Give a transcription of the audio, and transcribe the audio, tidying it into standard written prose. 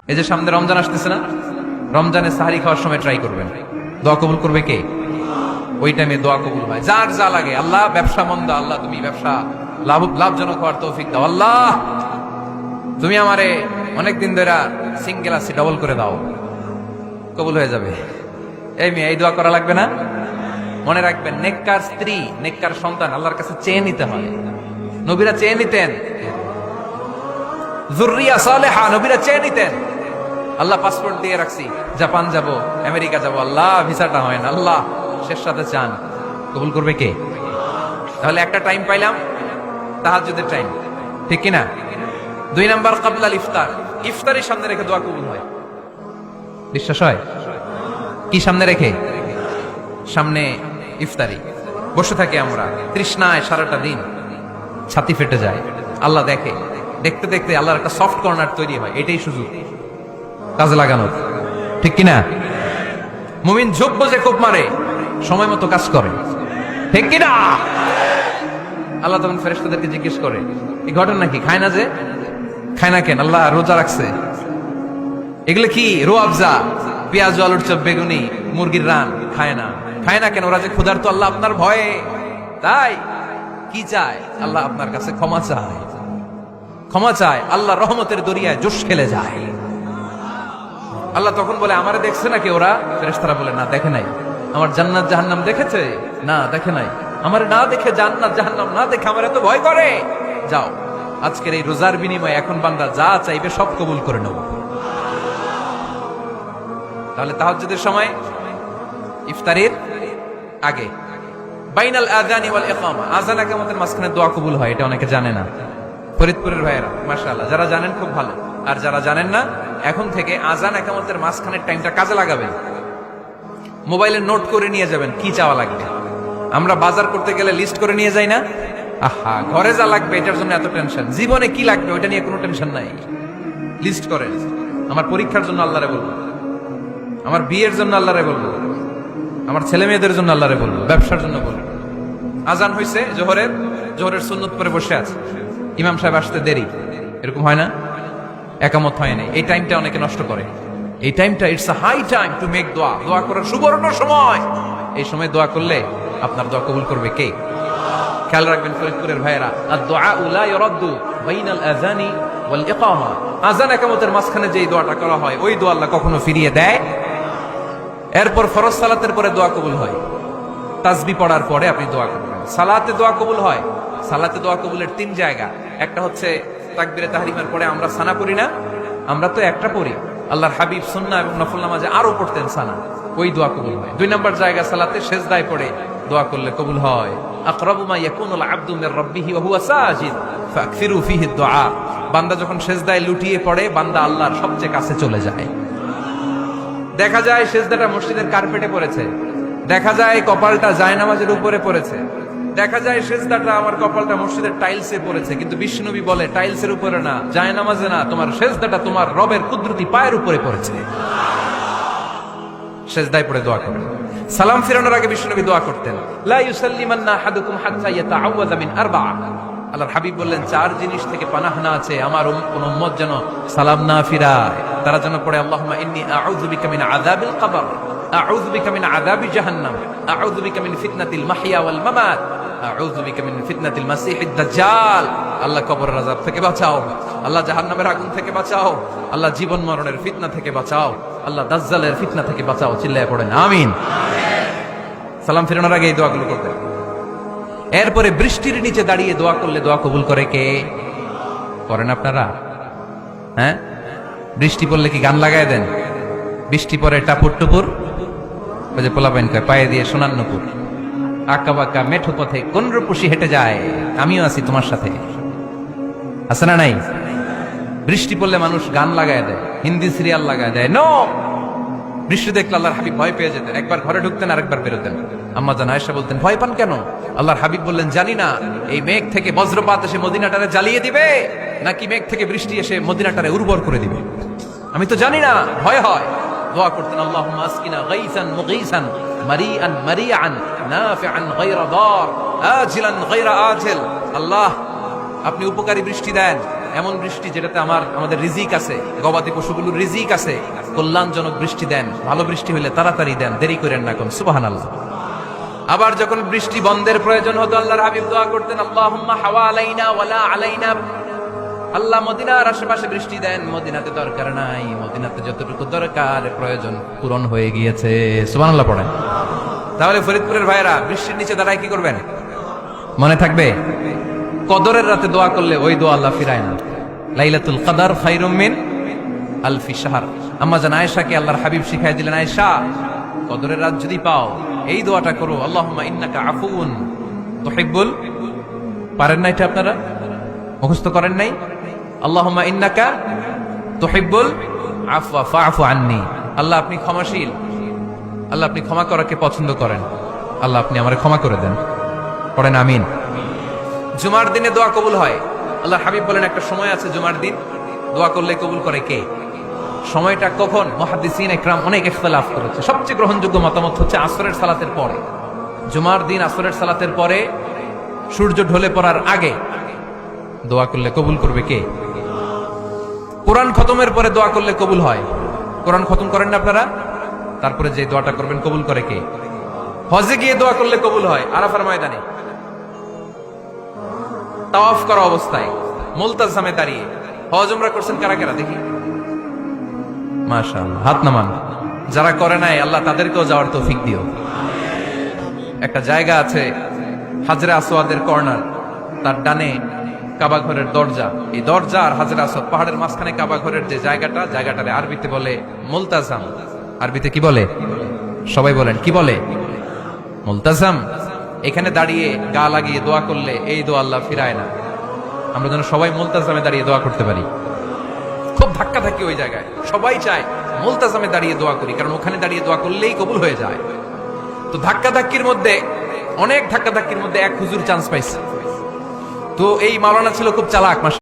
এই যে সামনে রমজান আসতেছে না, রমজানে সাহারি খাওয়ার সময় ট্রাই করবেন, দোয়া কবুল করবে কে? ওই টাইমে দোয়া কবুল হয়। যার যা লাগে, আল্লাহ ব্যবসা মন্দা, আল্লাহ তুমি ব্যবসা লাভজনক হওয়ার তৌফিক দাও, আল্লাহ তুমি আমারে অনেকদিন ধরে সিঙ্গেল আছি, ডবল করে দাও, কবুল হয়ে যাবে। এই মেয়ে, এই দোয়া করা লাগবে না? মনে রাখবেন, নেককার স্ত্রী, নেককার সন্তান আল্লাহর কাছে চেয়ে নিতে হয়। নবীরা চেয়ে নিতেন, যুররিয়া সালেহা নবীরা চেয়ে নিতেন। আল্লাহ পাসপোর্ট দিয়ে রাখছি, জাপান যাব, আমেরিকা যাব, আল্লাহ ভিসাটা হয় না, আল্লাহ শেষ সাথে চান, কবুল করবে কে? তাহলে একটা টাইম পাইলাম, তাহাজ্জুদের টাইম, ঠিক কিনা? 2 নাম্বার ক্বাবলাল ইফতার, ইফতারের সামনে রেখে দোয়া কবুল হয়। বিশ্বাস হয়? কি সামনে রেখে? সামনে ইফতারি বসে থাকি আমরা, তৃষ্ণায় সারাটা দিন, ছাতি ফেটে যায়, আল্লাহ দেখে, দেখতে দেখতে আল্লাহর একটা সফট কর্নার তৈরি হয়। এটাই সুযোগ কাজে লাগানোর, ঠিক কিনা? মুমিন ঝোপ বজে কোপ মারে, সময় মতো কাজ করে, ঠিক কিনা? আল্লাহ তখন ফেরেশতাদেরকে জিজ্ঞেস করে, এই ঘটনা কি? খায় না যে? খায় না কেন? আল্লাহ রোজা রাখছে। এগুলো কি? রোয়াবজা, পেঁয়াজ, আলুর চপ, বেগুনি, মুরগির রান, খায় না। খায় না কেন? ওরা যে ক্ষুধার্ত, আল্লাহ আপনার ভয়ে। তাই কি চায়? আল্লাহ আপনার কাছে ক্ষমা চায়, ক্ষমা চায়। আল্লাহ রহমতের দরিয়ায় জোশ খেলে যায়। আল্লাহ তখন বলে, আমারে দেখছে নাকি ওরা? ফেরেশতারা বলে, না দেখে নাই। আমার জান্নাত জাহান্নাম দেখেছে? না দেখে নাই। আমারে না দেখে, জান্নাত জাহান্নাম না দেখে আমার এত ভয় করে? যাও, আজকের এই রোজার বিনিময়ে এখন বান্দা যা চাইবে সব কবুল করে নেব। তাহলে তাহাজ্জুদের সময় ইফতারের আগে বাইনাল আযানি ওয়াল ইকামা, আযান ইকামতের মাঝখানে দোয়া কবুল হয়। এটা অনেকে জানে না। ফরিদপুরের ভাইয়েরা মাশাআল্লাহ, যারা জানেন খুব ভালো, আর যারা জানেন না, এখন থেকে আযান ইকামতের মাঝখানের টাইমটা কাজে লাগাবেন। মোবাইলে নোট করে নিয়ে যাবেন কি চাওয়া লাগবে। আমরা বাজার করতে গেলে লিস্ট করে নিয়ে যাই না? আহা, ঘরে যা লাগবে এটার জন্য এত টেনশন, জীবনে কি লাগবে ওইটা নিয়ে কোনো টেনশন নাই। লিস্ট করেন। আমার পরীক্ষার জন্য আল্লাহরে বলবো, আমার বিয়ের জন্য আল্লাহরে বলবো, আমার ছেলে মেয়েদের জন্য আল্লাহরে বলবো, ব্যবসার জন্য বলবো। আজান হয়েছে জোহরের, জোহরের সুন্নত পরে বসে আছে, ইমাম সাহেব আসতে দেরি, এরকম হয় না? একামত হয় নাই, এই টাইমটা অনেকে নষ্ট করে। এই টাইমটা it's a high time to make দোয়া, দোয়া করার সুবর্ণ সময়। এই সময় দোয়া করলে আপনার দোয়া কবুল করবে কে? খেয়াল রাখবেন ফরিদপুরের ভাইয়েরা, আদ-দুআ লা ইউরাদ্দু বাইনাল আযানি ওয়াল ইকামা, আযান ইকামতের মাঝখানে যেই দোয়াটা করা হয় ওই দোয়া আল্লাহ কখনো ফিরিয়ে দেয়। এরপর ফরজ সালাতের পরে দোয়া কবুল হয়, তাসবিহ পড়ার পরে আপনি দোয়া করবেন। সালাতে দোয়া কবুল হয়, সালাতে দোয়া কবুলের 3 জায়গা। একটা হচ্ছে তাকবীরে তাহরিমের পরে আমরা সানা পড়ি না, আমরা তো একটা পড়ি, আল্লাহর হাবিব সুন্নাহ এবং নফল নামাজে আরো পড়তেন সানা, ওই দোয়া কবুল হয়। 2 নম্বর জায়গা সালাতে সেজদায় পড়ে দোয়া করলে কবুল হয়। আকরাবু মা ইয়াকুনুল আবদু মির রাব্বিহি ওয়া হুয়া সাজিদ ফাকসিরু ফিহি দুআ, বান্দা যখন সেজদায় লুটিয়ে পড়ে বান্দা আল্লাহর সবচেয়ে কাছে চলে যায়। দেখা যায় সেজদাটা মসজিদের কার্পেটে পড়েছে, দেখা যায় কপালটা জায়নামাজের উপরে পড়েছে, দেখা যায় সেজদাটা আমার কপালটা মসজিদের টাইলসে পড়েছে, কিন্তু বিশ্বনবী বলে টাইলসের উপরে না, জায়নামাজে না, তোমার সেজদাটা তোমার রবের কুদরতি পায়ের উপরে পড়েছে। সেজদায় পড়ে দোয়া করেন। সালাম ফিরানোর আগে বিশ্বনবী দোয়া করতেন, লা ইউসাল্লিমান্না আহাদুকুম হাত্তা ইয়াতাআওয়াযা মিন আরবা'a, আল্লাহর হাবিব বললেন 4 জিনিস থেকে পানাহ না আছে আমার কোন উম্মত যেন সালাম না ফিরায়। তারা যেন পড়ে, আল্লাহুম্মা ইন্নী আউযু বিকা মিন আযাবিল কবর, আউযু বিকা মিন আযাবি জাহান্নাম, আউযু বিকা মিন ফিতনাতিল মাহইয়া ওয়াল মামাত, আউযু বিকা মিন ফিতনাতিল মাসিহিদ দাজ্জাল। আল্লাহ কবরের আযাব থেকে বাঁচাও, আল্লাহ জাহান্নামের আগুন থেকে বাঁচাও, আল্লাহ জীবন মরণের ফিতনা থেকে বাঁচাও, আল্লাহ দাজ্জালের ফিতনা থেকে বাঁচাও। চিল্লায়ে পড়েন আমিন। সালাম ফিরানোর আগে এই দোয়াগুলো করতেন। এরপরে বৃষ্টির নিচে দাঁড়িয়ে দোয়া করলে দোয়া কবুল করে কে? করেন আপনারা? হ্যাঁ, বৃষ্টি পড়লে কি গান লাগায় দেন? বৃষ্টি পরে টাপুর টুপুর, ওই যে পোলাপাইন কয় পায়ে দিয়ে সোনার নুপুর, আঁকা বাঁকা মেঠো পথে কোন রূপসী হেঁটে যায়, আমিও আছি তোমার সাথে, আছে না নাই? বৃষ্টি পড়লে মানুষ গান লাগায় দেয়, হিন্দি সিরিয়াল লাগায় দেয়। নো, বৃষ্টি দেখলে আল্লাহর হাবিব ভয় পেয়ে যেতেন, একবার ঘরে ঢুকতেন আরেকবার বেরোতেন। আম্মা জান আয়েশা বলতেন, ভয় পান কেন? আল্লাহর হাবিব বললেন, জানি না এই মেঘ থেকে বজ্রপাত এসে মদিনাটারে জ্বালিয়ে দিবে নাকি মেঘ থেকে বৃষ্টি এসে মদিনাটারে উর্বর করে দিবে, আমি তো জানি না, ভয় হয়। দোয়া করতেন, আল্লাহুম্মা আসকিনা গাইসান মুগীসান মারিআন মারিআন নাফিআন গায়রা দার আজিলান গায়রা আজিল। আল্লাহ আপনি উপকারী বৃষ্টি দেন, এমন বৃষ্টি যেটাতে আমাদের রিজিক আছে, গবাদি পশুগুলোর রিজিক আছে, কল্যাণজনক বৃষ্টি দেন, ভালো বৃষ্টি হইলে তাড়াতাড়ি দেন, দেরি করেন না কোন। সুবহানাল্লাহ। আবার যখন বৃষ্টি বন্ধের প্রয়োজন হতো আল্লাহর হাবিব দোয়া করতেন, আল্লাহুম্মা হাওয়া আলাইনা ওয়ালা আলাইনা। আল্লাহ মদিনার আশেপাশে বৃষ্টি দেন, মদিনাতে দরকার নাই, মদিনাতে যতটুকু দরকার প্রয়োজন পূরণ হয়ে গিয়েছে। সুবহানাল্লাহ পড়েন। তাহলে ফরিদপুরের ভাইয়েরা বৃষ্টির নিচে দাঁড়ায় কি করবেন মনে থাকবে? কদরের রাতে দোয়া করলে ওই দোয়া আল্লাহ ফিরায় না। লাইলাতুল কদর খায়রুম মিন আলফি শাহর। আম্মা জান আয়েশাকে আল্লাহর হাবিব শিখাই দিলেন, আয়েশা কদরের রাত যদি পাও এই দোয়াটা করো, আল্লাহুম্মা ইন্নাকা আফুউন তুহিব্বুল। পারেন না এটা? আপনারা মুখস্থ করেন নাই? আল্লাহুম্মা ইন্নাকা তুহিব্বুল আফওয়া ফাআফু আন্নি। আল্লাহ আপনি ক্ষমাশীল, আল্লাহ আপনি ক্ষমা করাকে পছন্দ করেন, আল্লাহ আপনি আমারে ক্ষমা করে দেন। পড়েন আমিন। জুমার দিনে দোয়া কবুল হয়। আল্লাহ হাবিব বলেন একটা সময় আছে জুমার দিন দোয়া করলে কবুল করে কে? সময়টা কখন? মুহাদ্দিসিন ইকরাম অনেক ইখতিলাফ করেছে। সবচেয়ে গ্রহণযোগ্য মতামত হচ্ছে আসরের সালাতের পরে। জুমার দিন আসরের সালাতের পরে সূর্য ঢলে পড়ার আগে দোয়া করলে কবুল করবে কে? কোরআন খতমের পরে দোয়া করলে কবুল হয়। কোরআন খতম করেন না আপনারা? তারপরে যে দোয়াটা করবেন কবুল করে কে? হজে গিয়ে দোয়া করলে কবুল হয়। আরাফার ময়দানে তাওয়াফ করা অবস্থায় মুলতাজামে দাঁড়িয়ে। হজ উমরা করছেন কারা কারা দেখি? মাশাআল্লাহ, হাত নামান। যারা করে নাই আল্লাহ তাদেরকেও যাওয়ার তৌফিক দিও। একটা জায়গা আছে হাজরে আসওয়াদের কর্নার, তার ডানে কাবা ঘরের দরজা। এই দরজা আর হাজরে আসওয়াদ পাহাড়ের মাঝখানে কাবা ঘরের যে জায়গাটারে আরবিতে বলে মুলতাজাম। আরবিতে কি বলে? সবাই বলেন কি বলে? মুলতাজাম। এখানে দাঁড়িয়ে গা লাগিয়ে দোয়া করলে এই দোয়া আল্লাহ ফিরায় না। আমরা যেন সবাই মুলতাজামে দাঁড়িয়ে দোয়া করতে পারি। খুব ধাক্কা ধাক্কি ওই জায়গায়, সবাই চায় মুলতাজামে দাঁড়িয়ে দোয়া করি, কারণ ওখানে দাঁড়িয়ে দোয়া করলেই কবুল হয়ে যায়। তো ধাক্কা ধাক্কির মধ্যে, অনেক ধাক্কা ধাক্কির মধ্যে এক হুজুর চান্স পাইছে। তো এই মাওলানা ছিল খুব চালাক।